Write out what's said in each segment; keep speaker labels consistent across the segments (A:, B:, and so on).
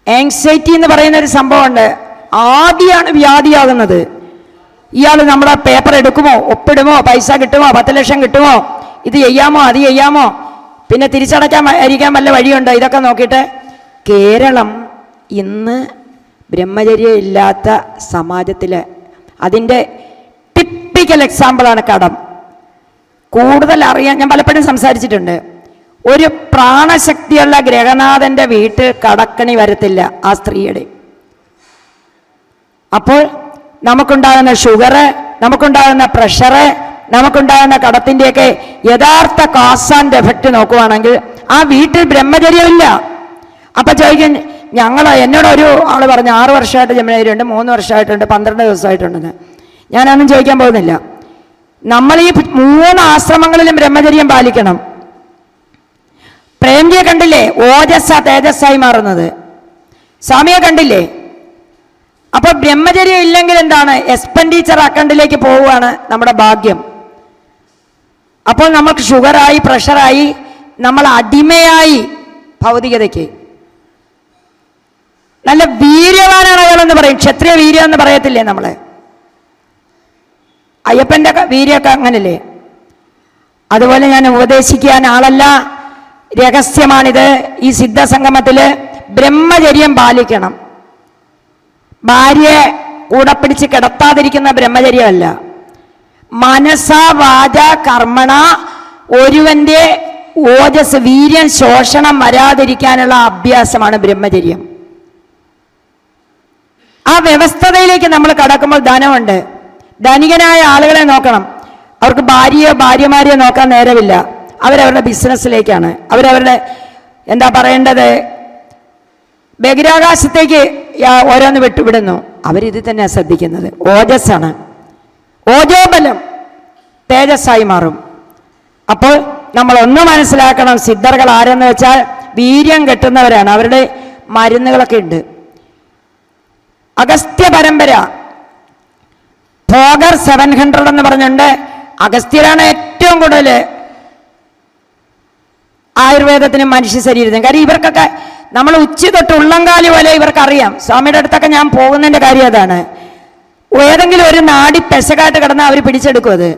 A: Anxiety എന്ന് പറയുന്ന ഒരു സംഭവമുണ്ട്. ആദ്യമാണ് വ്യാധിയാകുന്നത്. ഇയാൾ നമ്മുടെ പേപ്പർ എടുക്കുമോ, ഒപ്പിടുമോ, പൈസ കിട്ടുമോ, 10 ലക്ഷം കിട്ടുമോ, ഇത് ചെയ്യാമോ അത് ചെയ്യാമോ, പിന്നെ തിരിച്ചടയ്ക്കാൻ വല്ല വഴിയുണ്ടോ, ഇതൊക്കെ നോക്കിയിട്ട്. കേരളം ഇന്ന് ബ്രഹ്മചര്യം ഇല്ലാത്ത സമാജത്തിൽ അതിൻ്റെ ടിപ്പിക്കൽ എക്സാമ്പിളാണ് കടം. കൂടുതൽ അറിയാൻ ഞാൻ പലപ്പോഴും സംസാരിച്ചിട്ടുണ്ട്. ഒരു പ്രാണശക്തിയുള്ള ഗ്രഹനാഥൻ്റെ വീട്ടിൽ കടക്കണി വരത്തില്ല ആ സ്ത്രീയുടെ. അപ്പോൾ നമുക്കുണ്ടാകുന്ന ഷുഗർ, നമുക്കുണ്ടാകുന്ന പ്രഷറ്, നമുക്കുണ്ടാകുന്ന കടത്തിൻ്റെയൊക്കെ യഥാർത്ഥ കാസ് ആൻഡ് എഫക്റ്റ് നോക്കുവാണെങ്കിൽ ആ വീട്ടിൽ ബ്രഹ്മചര്യമില്ല. അപ്പം ചോദിക്കും, എന്നോട് ഒരു ആൾ പറഞ്ഞു 6 വർഷമായിട്ട് ബ്രഹ്മചര്യമുണ്ട്, 3 വർഷമായിട്ടുണ്ട്, 12 ദിവസമായിട്ടുണ്ടെന്ന്. ഞാനൊന്നും ചോദിക്കാൻ പോകുന്നില്ല. നമ്മൾ ഈ 3 ആശ്രമങ്ങളിലും ബ്രഹ്മചര്യം പാലിക്കണം. പ്രേംജിയെ കണ്ടില്ലേ, ഓജസ്സ തേജസ്സായി മാറുന്നത്. സ്വാമിയെ കണ്ടില്ലേ. അപ്പൊ ബ്രഹ്മചര്യം ഇല്ലെങ്കിൽ എന്താണ്, എക്സ്പെൻഡിച്ചർ അക്കൗണ്ടിലേക്ക് പോവുകയാണ് നമ്മുടെ ഭാഗ്യം. അപ്പോൾ നമുക്ക് ഷുഗറായി, പ്രഷറായി, നമ്മൾ അടിമയായി ഭൗതികതയ്ക്ക്. നല്ല വീര്യവാനാണ് അയാളെന്ന് പറയും. ക്ഷത്രിയ വീര്യം എന്ന് പറയത്തില്ലേ നമ്മള്. അയ്യപ്പൻ്റെ വീര്യമൊക്കെ അങ്ങനല്ലേ. അതുപോലെ ഞാൻ ഉപദേശിക്കാൻ ആളല്ല, രഹസ്യമാണിത്. ഈ സിദ്ധസംഗമത്തില് ബ്രഹ്മചര്യം പാലിക്കണം. ഭാര്യയെ കൂടെ പിടിച്ച് കിടത്താതിരിക്കുന്ന ബ്രഹ്മചര്യമല്ല. മനസ വാച കർമ്മണ ഒരുവന്റെ ഓജസ്, വീര്യം, ശോഷണം വരാതിരിക്കാനുള്ള അഭ്യാസമാണ് ബ്രഹ്മചര്യം. ആ വ്യവസ്ഥതയിലേക്ക് നമ്മൾ കടക്കുമ്പോൾ ധനമുണ്ട്. ധനികനായ ആളുകളെ നോക്കണം. അവർക്ക് ഭാര്യമാരെയോ നോക്കാൻ നേരമില്ല. അവരവരുടെ ബിസിനസ്സിലേക്കാണ്, അവരവരുടെ എന്താ പറയേണ്ടത്, ബഹിരാകാശത്തേക്ക് ഓരോന്ന് വിട്ടുവിടുന്നു. അവരിത് തന്നെ ശ്രദ്ധിക്കുന്നത്. ഓജസ്സാണ്. ഓജോബലം തേജസ്സായി മാറും. അപ്പോൾ നമ്മൾ ഒന്ന് മനസ്സിലാക്കണം, സിദ്ധർകൾ ആരെന്ന് വെച്ചാൽ വീര്യം കെട്ടുന്നവരാണ്. അവരുടെ മരുന്നുകളൊക്കെ ഉണ്ട്. അഗസ്ത്യ പരമ്പര ഭോഗർ 700 എന്ന് പറഞ്ഞുണ്ട്. അഗസ്ത്യരാണ് ഏറ്റവും കൂടുതൽ ആയുർവേദത്തിനും മനുഷ്യ ശരീരത്തിനും. കാര്യം ഇവർക്കൊക്കെ നമ്മൾ ഉച്ചി തൊട്ട് ഉള്ളംകാലി പോലെ ഇവർക്കറിയാം. സ്വാമിയുടെ അടുത്തൊക്കെ ഞാൻ പോകുന്നതിൻ്റെ കാര്യം അതാണ്. ഏതെങ്കിലും ഒരു നാടി പെശകായിട്ട് കിടന്നാൽ അവർ പിടിച്ചെടുക്കും. അത്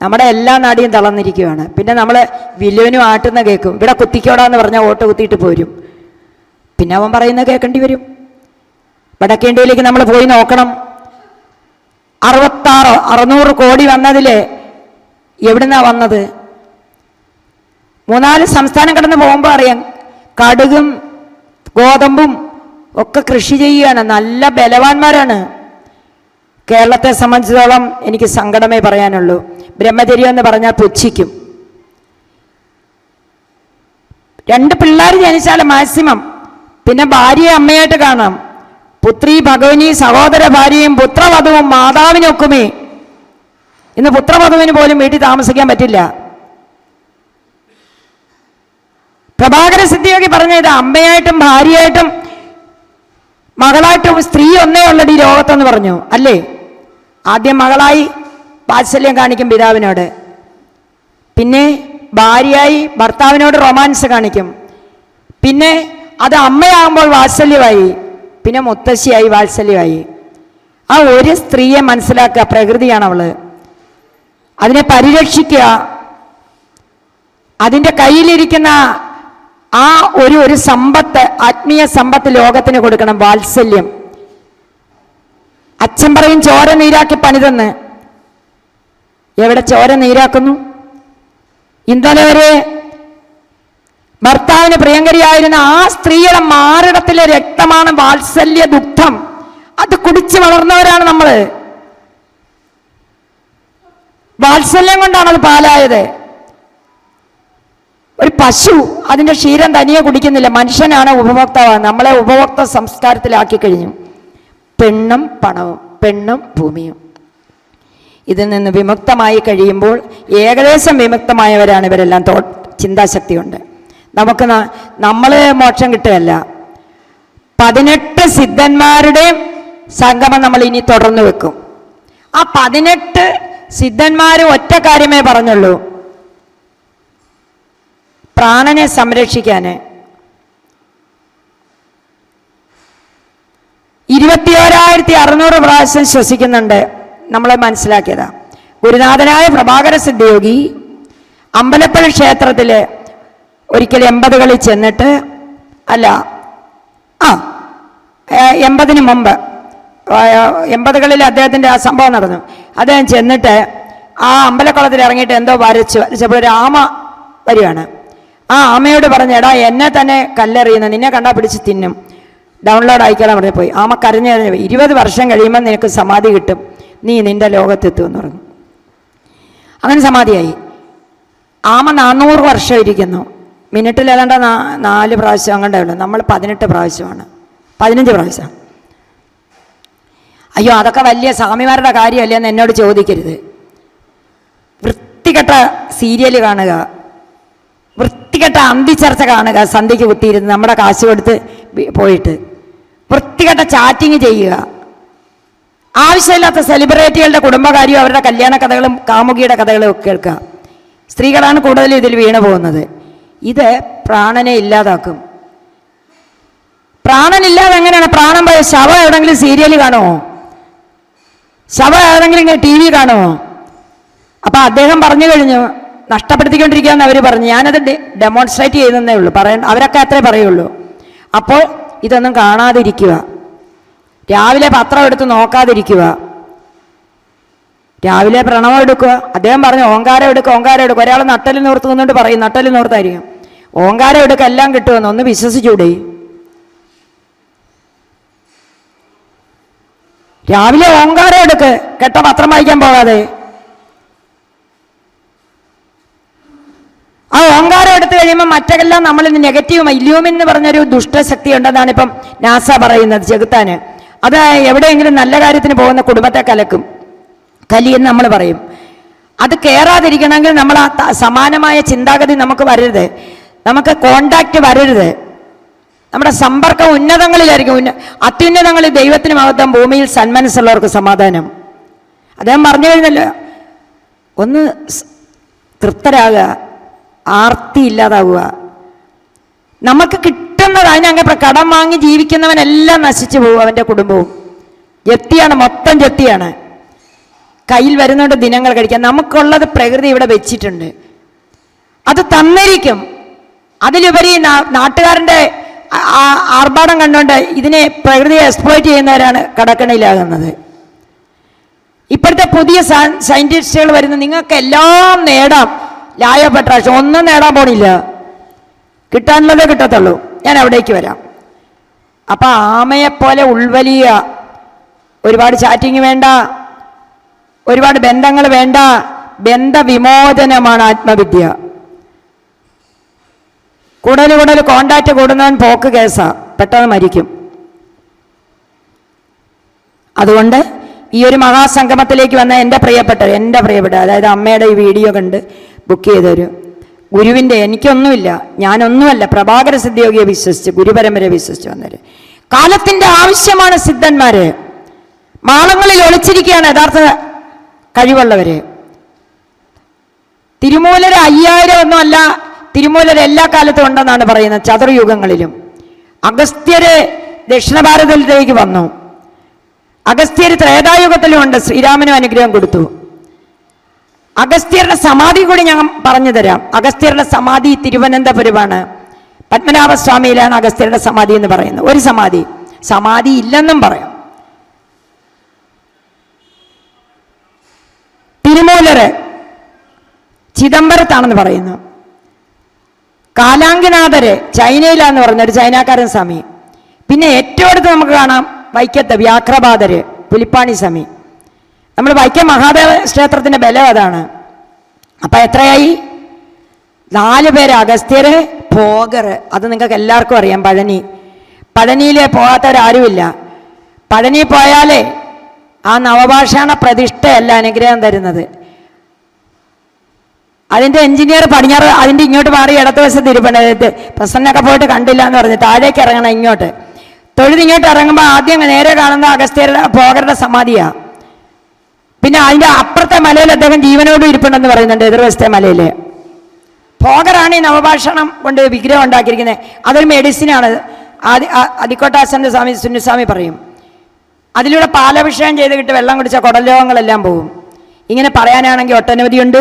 A: നമ്മുടെ എല്ലാ നാടിയും തളർന്നിരിക്കുകയാണ്. പിന്നെ നമ്മൾ വില്ലുവിനും ആട്ടുന്ന കേൾക്കും. ഇവിടെ കുത്തിക്കോടാന്ന് പറഞ്ഞാൽ ഓട്ട് കുത്തിയിട്ട് പോരും. പിന്നെ അവൻ പറയുന്നത് കേൾക്കേണ്ടി വരും. വടക്കേ ഇന്ത്യയിലേക്ക് നമ്മൾ പോയി നോക്കണം. 600 കോടി വന്നതില് എവിടുന്നാ വന്നത്? 3-4 സംസ്ഥാനം കടന്ന് പോകുമ്പോൾ അറിയാം, കടുകും ഗോതമ്പും ഒക്കെ കൃഷി ചെയ്യുകയാണ്. നല്ല ബലവാന്മാരാണ്. കേരളത്തെ സംബന്ധിച്ചിടത്തോളം എനിക്ക് സങ്കടമേ പറയാനുള്ളൂ. ബ്രഹ്മചര്യം എന്ന് പറഞ്ഞാൽ പുച്ഛിക്കും. 2 പിള്ളേർ ജനിച്ചാൽ മാക്സിമം, പിന്നെ ഭാര്യയെ അമ്മയായിട്ട് കാണാം. പുത്രി ഭഗവനി, സഹോദര ഭാര്യയും പുത്രവധുവും മാതാവിനൊക്കുമേ. ഇന്ന് പുത്രവധുവിന് പോലും വീട്ടിൽ താമസിക്കാൻ പറ്റില്ല. പ്രഭാകര സിദ്ധിയോഗി പറഞ്ഞത് അമ്മയായിട്ടും ഭാര്യയായിട്ടും മകളായിട്ടും സ്ത്രീ ഒന്നേ ഉള്ളടി ലോകത്തെന്ന് പറഞ്ഞു അല്ലേ. ആദ്യം മകളായി വാത്സല്യം കാണിക്കും പിതാവിനോട്, പിന്നെ ഭാര്യയായി ഭർത്താവിനോട് റൊമാൻസ് കാണിക്കും, പിന്നെ അത് അമ്മയാകുമ്പോൾ വാത്സല്യമായി, പിന്നെ മുത്തശ്ശിയായി വാത്സല്യമായി. ആ ഒരു സ്ത്രീയെ മനസ്സിലാക്കുക, പ്രകൃതിയാണ് അവള്. അതിനെ പരിരക്ഷിക്കുക. അതിൻ്റെ കയ്യിലിരിക്കുന്ന ആ ഒരു സമ്പത്ത്, ആത്മീയ സമ്പത്ത് ലോകത്തിന് കൊടുക്കണം. വാത്സല്യം. അച്ഛൻ പറയും ചോര നീരാക്കി പണിതെന്ന്. എവിടെ ചോര നീരാക്കുന്നു? ഇന്നലെ വരെ ഭർത്താവിന് പ്രിയങ്കരിയായിരുന്ന ആ സ്ത്രീയുടെ മാറിടത്തിലെ രക്തമാണ് വാത്സല്യ ദുഗ്ധം. അത് കുടിച്ച് വളർന്നവരാണ് നമ്മൾ. വാത്സല്യം കൊണ്ടാണ് അത് പാലായത്. ഒരു പശു അതിൻ്റെ ക്ഷീരം തനിയെ കുടിക്കുന്നില്ല. മനുഷ്യനാണ് ഉപഭോക്താവ്. നമ്മളെ ഉപഭോക്തൃ സംസ്കാരത്തിലാക്കി കഴിഞ്ഞു. പെണ്ണും പണവും, പെണ്ണും ഭൂമിയും. ഇതിൽ നിന്ന് വിമുക്തമായി കഴിയുമ്പോൾ ഏകദേശം വിമുക്തമായവരാണ് ഇവരെല്ലാം. ചിന്താശക്തി കൊണ്ട് നമ്മൾ മോക്ഷം കിട്ടുകയല്ല. 18 സിദ്ധന്മാരുടെ സംഗമം നമ്മൾ ഇനി തുടർന്ന് വെക്കും. ആ 18 സിദ്ധന്മാർ ഒറ്റ കാര്യമേ പറഞ്ഞുള്ളൂ, പ്രാണനെ സംരക്ഷിക്കാൻ. 3600 പ്രാവശ്യം ശ്വസിക്കുന്നുണ്ട്. നമ്മൾ മനസ്സിലാക്കിയതാ. ഗുരുനാഥനായ പ്രഭാകര സിദ്ധയോഗി അമ്പലപ്പുഴ ക്ഷേത്രത്തിൽ ഒരിക്കൽ 80കളിൽ ചെന്നിട്ട്, അല്ല 80-ന് മുമ്പ് 80കളിൽ അദ്ദേഹത്തിൻ്റെ ആ സംഭവം നടന്നു. അദ്ദേഹം ചെന്നിട്ട് ആ അമ്പലക്കുളത്തിൽ ഇറങ്ങിയിട്ട് എന്തോ വരച്ചപ്പോൾ ഒരു ആമ വരികയാണ്. ആ ആമയോട് പറഞ്ഞു, എടാ എന്നെ തന്നെ കല്ലെറിയുന്നു, നിന്നെ കണ്ടാൽ പിടിച്ച് തിന്നും, ഡൗൺലോഡ് ആയിക്കോളാൻ പറഞ്ഞു. പോയി ആമ കരഞ്ഞു 20 വർഷം കഴിയുമ്പോൾ നിനക്ക് സമാധി കിട്ടും, നീ നിന്റെ ലോകത്തെത്തുമെന്ന് പറഞ്ഞു. അങ്ങനെ സമാധിയായി. ആമ 400 വർഷം ഇരിക്കുന്നു. മിനിറ്റിൽ ഏതാണ്ട് 4 പ്രാവശ്യം അങ്ങോട്ടേ ഉള്ളൂ. നമ്മൾ 18 പ്രാവശ്യമാണ്, 15 പ്രാവശ്യം. അയ്യോ അതൊക്കെ വലിയ സ്വാമിമാരുടെ കാര്യമല്ലേ എന്ന് എന്നോട് ചോദിക്കരുത്. വൃത്തികെട്ട സീരിയൽ കാണുക, വൃത്തികെട്ട അന്തിച്ചർച്ച കാണുക, സന്ധ്യയ്ക്ക് കുത്തിയിരുന്ന് നമ്മുടെ കാശ് കൊടുത്ത് പോയിട്ട് വൃത്തികെട്ട ചാറ്റിങ് ചെയ്യുക, ആവശ്യമില്ലാത്ത സെലിബ്രിറ്റികളുടെ കുടുംബകാര്യവും അവരുടെ കല്യാണ കഥകളും കാമുകിയുടെ കഥകളും ഒക്കെ കേൾക്കുക. സ്ത്രീകളാണ് കൂടുതലും ഇതിൽ വീണു പോകുന്നത്. ഇത് പ്രാണനെ ഇല്ലാതാക്കും. പ്രാണനില്ലാതെ എങ്ങനെയാണ്? പ്രാണൻ പോയ ശവം എവിടെങ്കിലും സീരിയൽ കാണുമോ? ശവം എവിടെങ്കിലും TV കാണുമോ? അപ്പം അദ്ദേഹം പറഞ്ഞു കഴിഞ്ഞു, നഷ്ടപ്പെടുത്തിക്കൊണ്ടിരിക്കുകയെന്ന് അവർ പറഞ്ഞു. ഞാനത് ഡെമോൺസ്ട്രേറ്റ് ചെയ്യുന്നതേ ഉള്ളൂ, അവരൊക്കെ അത്രേ പറയുള്ളൂ. അപ്പോൾ ഇതൊന്നും കാണാതിരിക്കുക, രാവിലെ പത്രം എടുത്ത് നോക്കാതിരിക്കുക, രാവിലെ പ്രണവം എടുക്കുക. അദ്ദേഹം പറഞ്ഞു ഓങ്കാരം എടുക്കുക, ഓങ്കാരം എടുക്കുക. ഒരാൾ നട്ടല് നോർത്തുന്നുകൊണ്ട് പറയും, നട്ടല് നോർത്തായിരിക്കും. ഓങ്കാരം എടുക്കുക, എല്ലാം കിട്ടുമെന്ന് ഒന്ന് വിശ്വസിച്ചൂടെ? രാവിലെ ഓങ്കാരം എടുക്ക്, കെട്ട പത്രം വായിക്കാൻ പോകാതെ. ആ ഓങ്കാരം എടുത്തു കഴിയുമ്പോൾ മറ്റെല്ലാം നമ്മളിന്ന് നെഗറ്റീവ് ഇല്യൂമിൻ എന്ന് പറഞ്ഞൊരു ദുഷ്ടശക്തി ഉണ്ടെന്നാണ് ഇപ്പം നാസ പറയുന്നത്, ചെകുത്താന്. അത് എവിടെയെങ്കിലും നല്ല കാര്യത്തിന് പോകുന്ന കുടുംബത്തെ കലക്കും, കലിയെന്ന് നമ്മൾ പറയും. അത് കയറാതിരിക്കണമെങ്കിൽ നമ്മൾ ആ സമാനമായ ചിന്താഗതി നമുക്ക് വരരുത്, നമുക്ക് കോണ്ടാക്റ്റ് വരരുത്. നമ്മുടെ സമ്പർക്കം ഉന്നതങ്ങളിലായിരിക്കും. അത്യുന്നതങ്ങളിൽ ദൈവത്തിന് മഹത്വം, ഭൂമിയിൽ സന്മനസ്സുള്ളവർക്ക് സമാധാനം. അദ്ദേഹം പറഞ്ഞു കഴിഞ്ഞല്ലോ, ഒന്ന് തൃപ്തരാകുക, ആർത്തി ഇല്ലാതാവുക. നമുക്ക് കിട്ടുന്നത് അതിനങ്ങ് കടം വാങ്ങി ജീവിക്കുന്നവനെല്ലാം നശിച്ചു പോകും, അവൻ്റെ കുടുംബവും. ജപ്തിയാണ്, മൊത്തം ജപ്തിയാണ്. കയ്യിൽ വരുന്നോണ്ട് ദിനങ്ങൾ കഴിക്കാൻ. നമുക്കുള്ളത് പ്രകൃതി ഇവിടെ വെച്ചിട്ടുണ്ട്, അത് തന്നിരിക്കും. അതിലുപരി നാട്ടുകാരൻ്റെ ആർഭാടം കണ്ടുകൊണ്ട് ഇതിനെ പ്രകൃതിയെ എക്സ്പ്ലോയിറ്റ് ചെയ്യുന്നവരാണ് കടക്കണിയിലാകുന്നത്. ഇപ്പോഴത്തെ പുതിയ സയൻറ്റിസ്റ്റുകൾ വരുന്ന, നിങ്ങൾക്ക് എല്ലാം നേടാം, ലായപ്പെട്ട ഒന്നും നേടാൻ പോണില്ല, കിട്ടാനുള്ളതേ കിട്ടത്തുള്ളൂ. ഞാൻ അവിടേക്ക് വരാം. അപ്പം ആമയെപ്പോലെ ഉൾവലിയ, ഒരുപാട് ചാറ്റിങ് വേണ്ട, ഒരുപാട് ബന്ധങ്ങൾ വേണ്ട, ബന്ധവിമോചനമാണ് ആത്മവിദ്യ. കൂടുതൽ കോണ്ടാക്റ്റ് കൂടുന്നവൻ പോക്ക് കേസാ, പെട്ടെന്ന് മരിക്കും. അതുകൊണ്ട് ഈ ഒരു മഹാസംഗമത്തിലേക്ക് വന്ന എൻ്റെ പ്രിയപ്പെട്ട അതായത് അമ്മയുടെ ഈ വീഡിയോ കണ്ട് ബുക്ക് ചെയ്തൊരു ഗുരുവിൻ്റെ, എനിക്കൊന്നുമില്ല, ഞാനൊന്നുമല്ല, പ്രഭാകര സിദ്ധയോഗിയെ വിശ്വസിച്ച് ഗുരുപരമ്പരയെ വിശ്വസിച്ച് വന്നവര്. കാലത്തിൻ്റെ ആവശ്യമാണ് സിദ്ധന്മാര്. മാളങ്ങളിൽ ഒളിച്ചിരിക്കുകയാണ് യഥാർത്ഥ കഴിവുള്ളവര്. തിരുമൂലര് 5000 ഒന്നുമല്ല, തിരുമൂലർ എല്ലാ കാലത്തും ഉണ്ടെന്നാണ് പറയുന്നത്, ചതുർയുഗങ്ങളിലും. അഗസ്ത്യര് ദക്ഷിണ ഭാരതത്തിലേക്ക് വന്നു. അഗസ്ത്യർ ത്രേതായുഗത്തിലും ഉണ്ട്, ശ്രീരാമനും അനുഗ്രഹം കൊടുത്തു. അഗസ്ത്യരുടെ സമാധി കൂടി ഞാൻ പറഞ്ഞു തരാം. അഗസ്ത്യരുടെ സമാധി തിരുവനന്തപുരമാണ്, പത്മനാഭസ്വാമിയിലാണ് അഗസ്ത്യരുടെ സമാധി എന്ന് പറയുന്നത്. ഒരു സമാധി ഇല്ലെന്നും പറയാം. തിരുമൂലര് ചിദംബരത്താണെന്ന് പറയുന്നു. കാലാങ്കിനാഥര് ചൈനയിലാന്ന് പറഞ്ഞൊരു ചൈനക്കാരൻ സ്വാമി. പിന്നെ ഏറ്റവും അടുത്ത് നമുക്ക് കാണാം വൈക്കത്ത് വ്യാഘ്രപാദര് പുലിപ്പാണി സ്വാമി. നമ്മൾ വൈക്കം മഹാദേവ ക്ഷേത്രത്തിൻ്റെ ബലം അതാണ്. അപ്പം എത്രയായി? 4 പേര്. അഗസ്ത്യര്, ഭോഗര്, അത് നിങ്ങൾക്ക് എല്ലാവർക്കും അറിയാം. പഴനിയിൽ പോകാത്തവരാരുമില്ല. പഴനി പോയാലേ ആ നവഭാഷാണ പ്രതിഷ്ഠയല്ല അനുഗ്രഹം തരുന്നത്. അതിൻ്റെ എഞ്ചിനീയർ പടിഞ്ഞാറ്, അതിൻ്റെ ഇങ്ങോട്ട് മാറി ഇടത്തുവശത്ത് ഇരിപ്പുണ്ട്. പ്രസന്നൊക്കെ പോയിട്ട് കണ്ടില്ല എന്ന് പറഞ്ഞ് താഴേക്ക് ഇറങ്ങണം. ഇങ്ങോട്ട് തൊഴുതിങ്ങോട്ട് ഇറങ്ങുമ്പോൾ ആദ്യം നേരെ കാണുന്ന അഗസ്ത്യരുടെ ഭോഗരുടെ സമാധിയാണ്. പിന്നെ അതിൻ്റെ അപ്പുറത്തെ മലയിൽ അദ്ദേഹം ജീവനോട് ഇരിപ്പുണ്ടെന്ന് പറയുന്നുണ്ട്, എതിർവശത്തെ മലയിൽ. ഭോഗറാണ് ഈ നവഭാഷണം കൊണ്ട് വിഗ്രഹം ഉണ്ടാക്കിയിരിക്കുന്നത്. അതൊരു മെഡിസിനാണ്. അദിക്കോട്ടാസൻ്റെ സ്വാമി സുന്നിസ്വാമി പറയും, അതിലൂടെ പാലഭിഷേകം ചെയ്ത് കിട്ടി വെള്ളം കുടിച്ച കുടൽ രോഗങ്ങളെല്ലാം പോകും. ഇങ്ങനെ പറയാനാണെങ്കിൽ ഒട്ടനവധിയുണ്ട്.